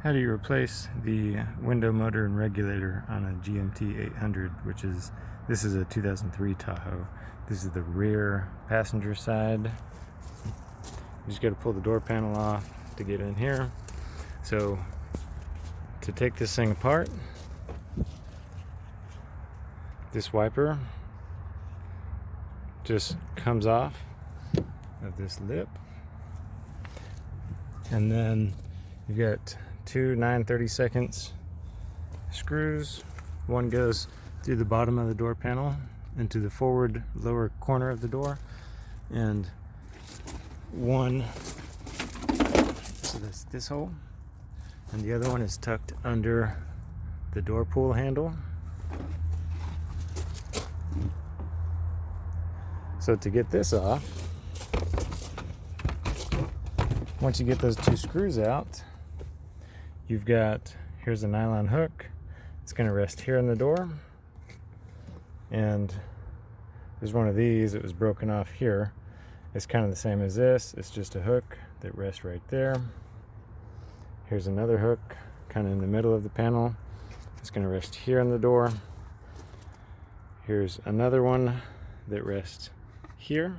How do you replace the window motor and regulator on a GMT 800, this is a 2003 Tahoe. This is the rear passenger side. You just got to pull the door panel off to get in here. So to take this thing apart, this wiper just comes off of this lip, and then you've got two 9/32 screws. One goes through the bottom of the door panel into the forward lower corner of the door, and one, so that's this hole, and the other one is tucked under the door pull handle. So to get this off, once you get those two screws out, you've got, here's a nylon hook. It's going to rest here in the door, and there's one of these that was broken off here. It's kind of the same as this. It's just a hook that rests right there. Here's another hook kind of in the middle of the panel. It's going to rest here in the door. Here's another one that rests here.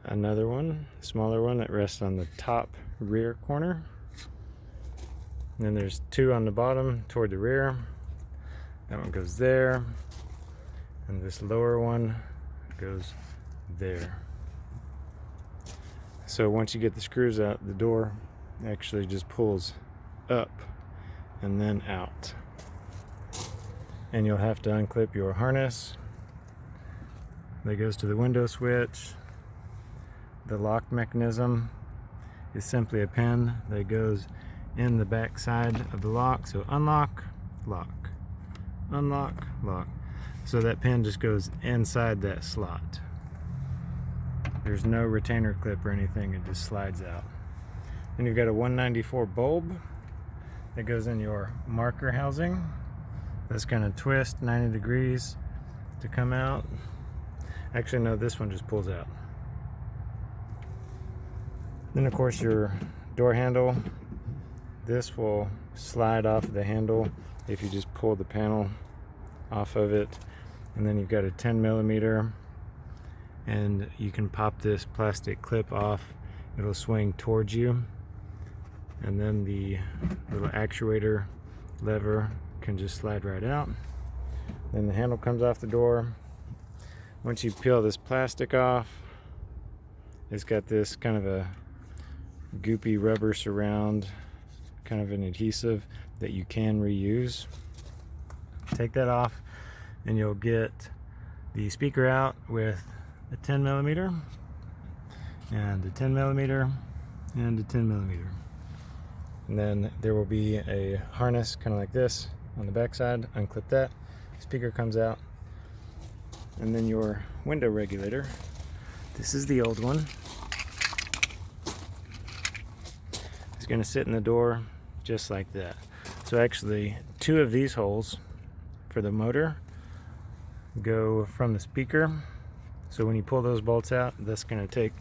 Another one, smaller one, that rests on the top rear corner. And then there's two on the bottom toward the rear. That one goes there, and this lower one goes there. So once you get the screws out, the door actually just pulls up and then out. And you'll have to unclip your harness that goes to the window switch. The lock mechanism is simply a pin that goes in the back side of the lock. So unlock, lock, unlock, lock. So that pin just goes inside that slot. There's no retainer clip or anything, it just slides out. Then you've got a 194 bulb that goes in your marker housing. That's going to twist 90 degrees to come out. Actually, no, this one just pulls out. Then of course your door handle, this will slide off the handle if you just pull the panel off of it. And then you've got a 10mm, and you can pop this plastic clip off. It'll swing towards you, and then the little actuator lever can just slide right out. Then the handle comes off the door. Once you peel this plastic off, it's got this kind of a goopy rubber surround, kind of an adhesive that you can reuse. Take that off, and you'll get the speaker out with a 10mm, and a 10mm, and a 10mm. And then there will be a harness kind of like this on the back side. Unclip that, speaker comes out, and then your window regulator. This is the old one. It's going to sit in the door just like that. So actually, two of these holes for the motor go from the speaker. So when you pull those bolts out, that's going to take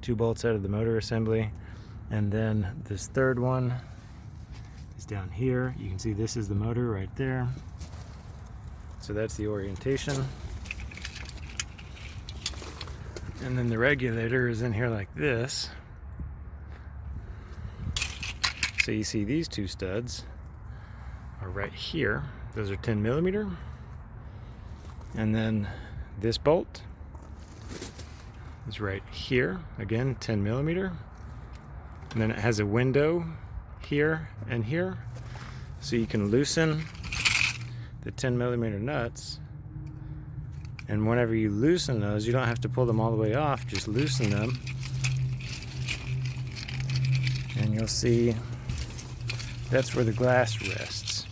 two bolts out of the motor assembly. And then this third one is down here. You can see this is the motor right there. So that's the orientation. And then the regulator is in here like this. So you see these two studs are right here. Those are 10mm. And then this bolt is right here. Again, 10mm. And then it has a window here and here. So you can loosen the 10mm nuts. And whenever you loosen those, you don't have to pull them all the way off. Just loosen them. And you'll see that's where the glass rests,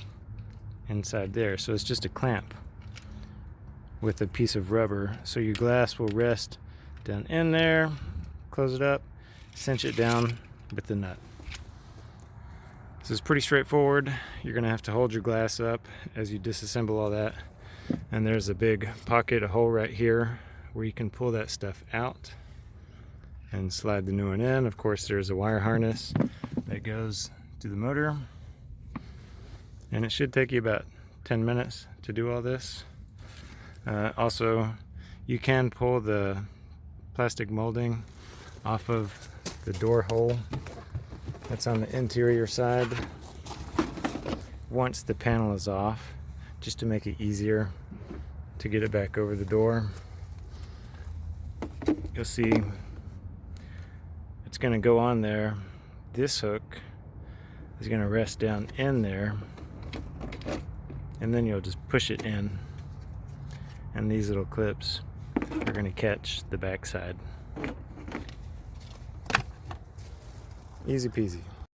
inside there. So it's just a clamp with a piece of rubber. So your glass will rest down in there. Close it up, cinch it down with the nut. So it's pretty straightforward. You're gonna have to hold your glass up as you disassemble all that. And there's a big pocket, a hole right here where you can pull that stuff out and slide the new one in. Of course, there's a wire harness that goes to the motor. And it should take you about 10 minutes to do all this. Also, you can pull the plastic molding off of the door hole that's on the interior side once the panel is off, just to make it easier to get it back over the door. You'll see it's going to go on there. This hook is going to rest down in there, and then you'll just push it in, and these little clips are going to catch the back side. Easy peasy.